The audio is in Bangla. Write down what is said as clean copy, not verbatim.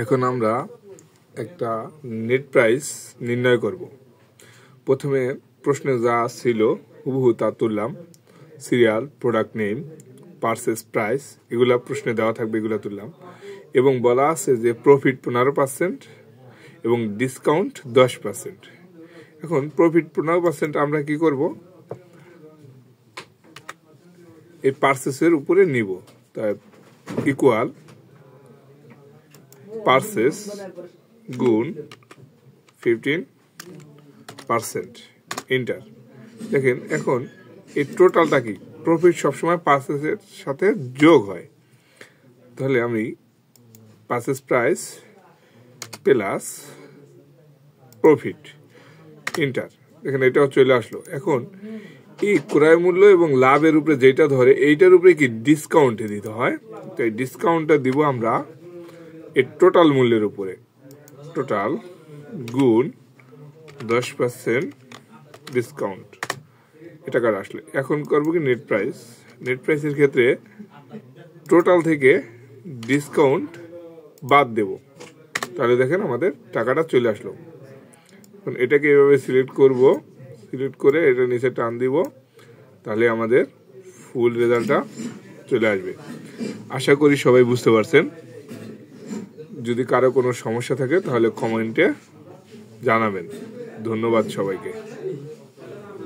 এখন আমরা একটা নেট প্রাইস নির্ণয় করব। প্রথমে প্রশ্নে যা ছিল হুবহু তা তুললাম, serial, product name, purchase price, এগুলা প্রশ্নে দেওয়া থাকবে, এগুলা তুললাম এবং বলা আছে যে প্রফিট 15% এবং ডিসকাউন্ট 10%। এখন প্রফিট 15% আমরা কি করব, এই পারচেসের উপরে নিব, তাই ইকুয়াল পারচেস গুণ 15%, এন্টার। দেখেন এখন এই টোটালটা কি, প্রফিট সবসময় পারচেসের সাথে যোগ হয়, তাহলে আমি purchase price plus profit, enter. দেখেন এটাও চলে আসলো। এখন এই ক্রয় মূল্য এবং লাভের উপরে যেটা ধরে এইটার উপরে কি ডিসকাউন্ট দিতে হয়, তো এই ডিসকাউন্টটা দিব আমরা এই টোটাল মূল্যের উপরে, টোটাল গুণ 10% ডিসকাউন্ট, এটা কার আসলে। এখন করবো কি নেট প্রাইস, নেট প্রাইসের ক্ষেত্রে টোটাল থেকে ডিসকাউন্ট বাদ দেব, তাহলে দেখেন আমাদের টাকাটা চলে আসলো। এখন এটাকে এভাবে সিলেক্ট করব, সিলেক্ট করে এটা নিচে টান দিব, তাহলে আমাদের ফুল রেজাল্টটা চলে আসবে। আশা করি সবাই বুঝতে পারছেন। যদি কারো কোনো সমস্যা থাকে তাহলে কমেন্টে জানাবেন। ধন্যবাদ সবাইকে।